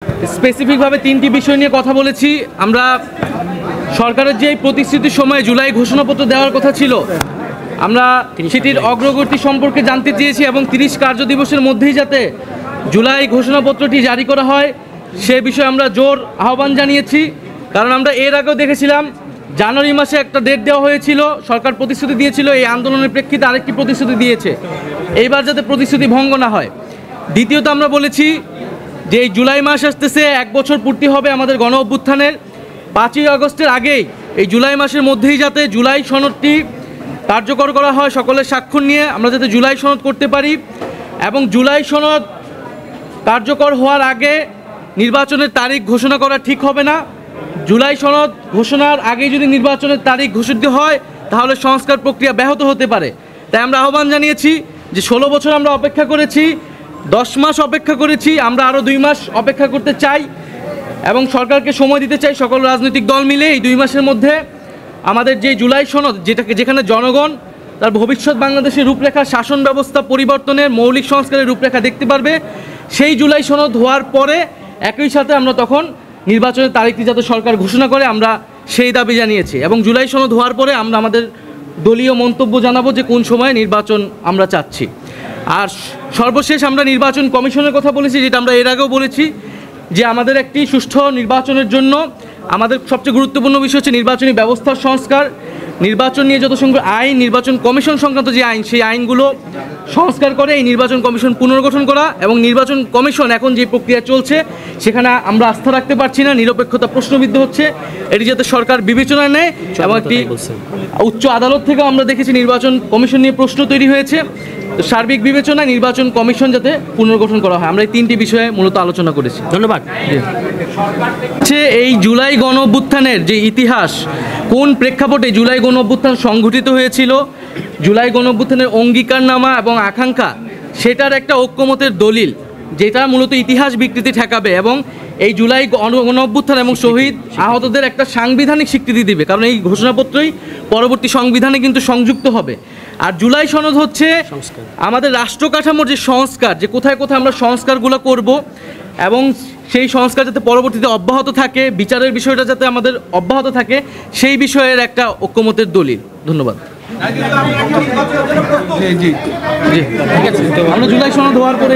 স্পেসিফিকভাবে তিনটি বিষয় নিয়ে কথা বলেছি। আমরা সরকারের যে প্রতিশ্রুতির সময় জুলাই ঘোষণাপত্র দেওয়ার কথা ছিল, আমরা সেটির অগ্রগতি সম্পর্কে জানতে চেয়েছি এবং 30 কার্য দিবসের মধ্যেই যাতে জুলাই ঘোষণাপত্রটি জারি করা হয় সে বিষয়ে আমরা জোর আহ্বান জানিয়েছি। কারণ আমরা এর আগেও দেখেছিলাম জানুয়ারি মাসে একটা ডেট দেওয়া হয়েছিল, সরকার প্রতিশ্রুতি দিয়েছিল, এই আন্দোলনের প্রেক্ষিতে আরেকটি প্রতিশ্রুতি দিয়েছে। এইবার যাতে প্রতিশ্রুতি ভঙ্গ না হয়। দ্বিতীয়ত আমরা বলেছি যে এই জুলাই মাস আসতেছে, 1 বছর পূর্তি হবে আমাদের গণ অভ্যুত্থানের। 5ই আগস্টের আগেই এই জুলাই মাসের মধ্যেই যাতে জুলাই সনদটি কার্যকর করা হয়, সকলের স্বাক্ষর নিয়ে আমরা যাতে জুলাই সনদ করতে পারি। এবং জুলাই সনদ কার্যকর হওয়ার আগে নির্বাচনের তারিখ ঘোষণা করা ঠিক হবে না। জুলাই সনদ ঘোষণার আগেই যদি নির্বাচনের তারিখ ঘোষিত হয় তাহলে সংস্কার প্রক্রিয়া ব্যাহত হতে পারে। তাই আমরা আহ্বান জানিয়েছি যে 16 বছর আমরা অপেক্ষা করেছি, 10 মাস অপেক্ষা করেছি, আমরা আরও 2 মাস অপেক্ষা করতে চাই এবং সরকারকে সময় দিতে চাই। সকল রাজনৈতিক দল মিলে এই 2 মাসের মধ্যে আমাদের যে জুলাই সনদ, যেখানে জনগণ তার ভবিষ্যৎ বাংলাদেশের রূপরেখা, শাসন ব্যবস্থা পরিবর্তনের মৌলিক সংস্কারের রূপরেখা দেখতে পারবে, সেই জুলাই সনদ হওয়ার পরে একই সাথে আমরা তখন নির্বাচনের তারিখটি যাতে সরকার ঘোষণা করে আমরা সেই দাবি জানিয়েছি। এবং জুলাই সনদ হওয়ার পরে আমরা আমাদের দলীয় মন্তব্য জানাবো যে কোন সময়ে নির্বাচন আমরা চাচ্ছি। আর সর্বশেষ আমরা নির্বাচন কমিশনের কথা বলেছি, যেটা আমরা এর আগেও বলেছি যে আমাদের একটি সুষ্ঠু নির্বাচনের জন্য আমাদের সবচেয়ে গুরুত্বপূর্ণ বিষয় হচ্ছে নির্বাচনী ব্যবস্থার সংস্কার। নির্বাচন নিয়ে যত সংখ্যক আইন, নির্বাচন কমিশন সংক্রান্ত যে আইন, সেই আইনগুলো সংস্কার করে এই নির্বাচন কমিশন পুনর্গঠন করা। এবং নির্বাচন কমিশন এখন যে প্রক্রিয়া চলছে সেখানে আমরা আস্থা রাখতে পারছি না, নিরপেক্ষতা প্রশ্নবিদ্ধ হচ্ছে। এটি যাতে সরকার বিবেচনায় নেয়। এবং একটি উচ্চ আদালত থেকেও আমরা দেখেছি নির্বাচন কমিশন নিয়ে প্রশ্ন তৈরি হয়েছে। তো সার্বিক বিবেচনায় নির্বাচন কমিশন যাতে পুনর্গঠন করা হয়। আমরা এই 3টি বিষয়ে মূলত আলোচনা করেছি। ধন্যবাদ। এই জুলাই গণ অভ্যুত্থানের যে ইতিহাস, কোন প্রেক্ষাপটে জুলাই গণ অভ্যুত্থান সংঘটিত হয়েছিল, জুলাই গণ অভ্যুত্থানের অঙ্গীকারনামা এবং আকাঙ্ক্ষা, সেটার একটা ঐক্যমতের দলিল, যেটা মূলত ইতিহাস বিকৃতি ঠেকাবে এবং এই জুলাই গণ অভ্যুত্থান এবং শহীদ আহতদের একটা সাংবিধানিক স্বীকৃতি দিবে। কারণ এই ঘোষণাপত্রই পরবর্তী সংবিধানে কিন্তু সংযুক্ত হবে। আর জুলাই সনদ হচ্ছে আমাদের রাষ্ট্র কাঠামোর যে সংস্কার, যে কোথায় কোথায় আমরা সংস্কারগুলো করব এবং সেই সংস্কার যাতে পরবর্তীতে অব্যাহত থাকে, বিচারের বিষয়টা যাতে আমাদের অব্যাহত থাকে, সেই বিষয়ের একটা ঐক্যমতের দলিল। ধন্যবাদ। জি জি জি, ঠিক আছে। আমরা জুলাই সনদ হওয়ার পরে